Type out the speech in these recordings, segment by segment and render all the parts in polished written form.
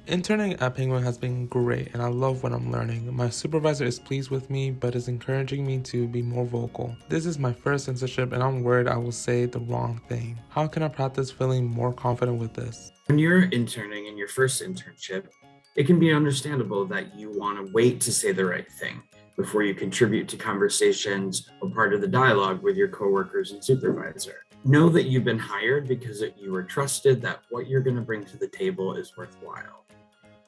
Interning at Penguin has been great and I love what I'm learning. My supervisor is pleased with me but is encouraging me to be more vocal. This is my first internship and I'm worried I will say the wrong thing. How can I practice feeling more confident with this? When you're interning in your first internship, it can be understandable that you want to wait to say the right thing before you contribute to conversations or part of the dialogue with your coworkers and supervisor. Know that you've been hired because you were trusted that what you're going to bring to the table is worthwhile.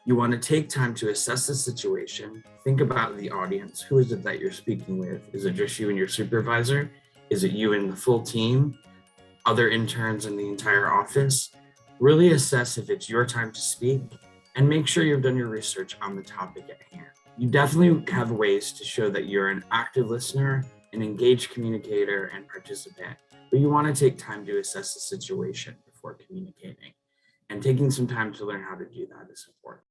You want to take time to assess the situation, think about the audience. Who is it that you're speaking with? Is it just you and your supervisor? Is it you and the full team? Other interns in the entire office? Really assess if it's your time to speak and make sure you've done your research on the topic at hand. You definitely have ways to show that you're an active listener, an engaged communicator, and participant, but you want to take time to assess the situation before communicating. And taking some time to learn how to do that is important.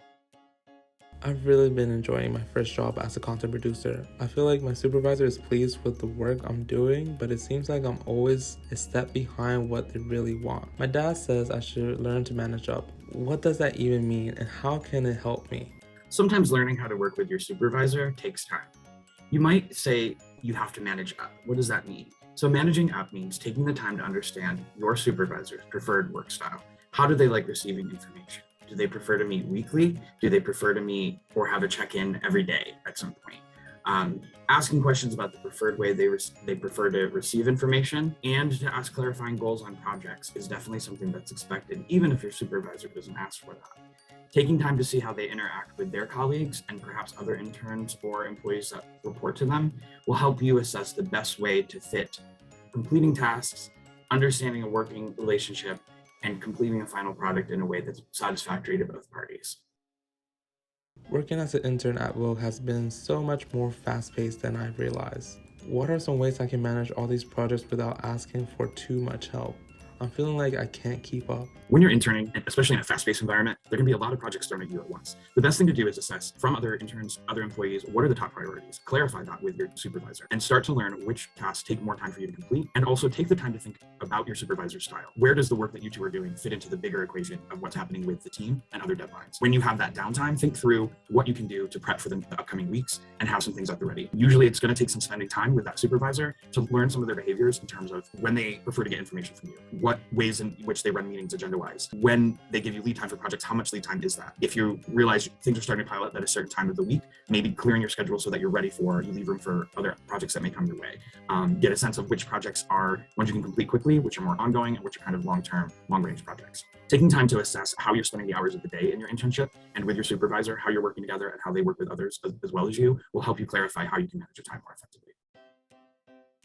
I've really been enjoying my first job as a content producer. I feel like my supervisor is pleased with the work I'm doing, but it seems like I'm always a step behind what they really want. My dad says I should learn to manage up. What does that even mean and how can it help me? Sometimes learning how to work with your supervisor takes time. You might say you have to manage up. What does that mean? So managing up means taking the time to understand your supervisor's preferred work style. How do they like receiving information? Do they prefer to meet weekly? Do they prefer to meet or have a check-in every day at some point? Asking questions about the preferred way they prefer to receive information and to ask clarifying goals on projects is definitely something that's expected, even if your supervisor doesn't ask for that. Taking time to see how they interact with their colleagues and perhaps other interns or employees that report to them will help you assess the best way to fit completing tasks, understanding a working relationship, and completing a final product in a way that's satisfactory to both parties. Working as an intern at Vogue has been so much more fast-paced than I realized. What are some ways I can manage all these projects without asking for too much help? I'm feeling like I can't keep up. When you're interning, and especially in a fast-paced environment, there can be a lot of projects thrown at you at once. The best thing to do is assess from other interns, other employees, what are the top priorities? Clarify that with your supervisor and start to learn which tasks take more time for you to complete. And also take the time to think about your supervisor's style. Where does the work that you two are doing fit into the bigger equation of what's happening with the team and other deadlines? When you have that downtime, think through what you can do to prep for the upcoming weeks and have some things at the ready. Usually it's going to take some spending time with that supervisor to learn some of their behaviors in terms of when they prefer to get information from you, what ways in which they run meetings agenda-wise, when they give you lead time for projects, how much lead time is that? If you realize things are starting to pile up at a certain time of the week, maybe clearing your schedule so that you're ready for, you leave room for other projects that may come your way. Get a sense of which projects are ones you can complete quickly, which are more ongoing, and which are kind of long-term, long-range projects. Taking time to assess how you're spending the hours of the day in your internship and with your supervisor, how you're working together and how they work with others as well as you will help you clarify how you can manage your time more effectively.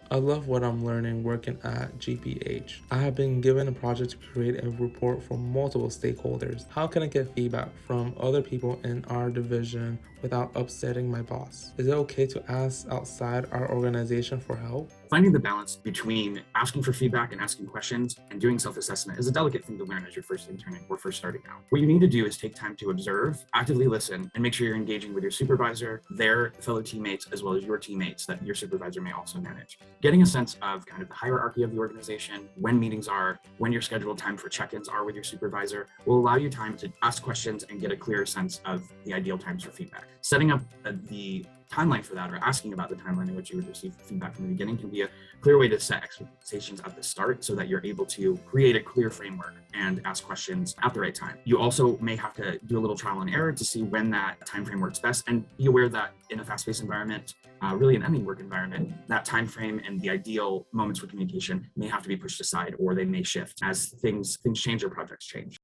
I love what I'm learning working at GPH. I have been given a project to create a report for multiple stakeholders. How can I get feedback from other people in our division without upsetting my boss? Is it okay to ask outside our organization for help? Finding the balance between asking for feedback and asking questions and doing self-assessment is a delicate thing to learn as you're first interning or first starting out. What you need to do is take time to observe, actively listen, and make sure you're engaging with your supervisor, their fellow teammates, as well as your teammates that your supervisor may also manage. Getting a sense of kind of the hierarchy of the organization, when meetings are, when your scheduled time for check-ins are with your supervisor will allow you time to ask questions and get a clearer sense of the ideal times for feedback. Setting up the timeline for that or asking about the timeline in which you would receive feedback from the beginning can be a clear way to set expectations at the start so that you're able to create a clear framework and ask questions at the right time. You also may have to do a little trial and error to see when that time frame works best, and be aware that in a fast-paced environment, really in any work environment, that time frame and the ideal moments for communication may have to be pushed aside or they may shift as things change or projects change.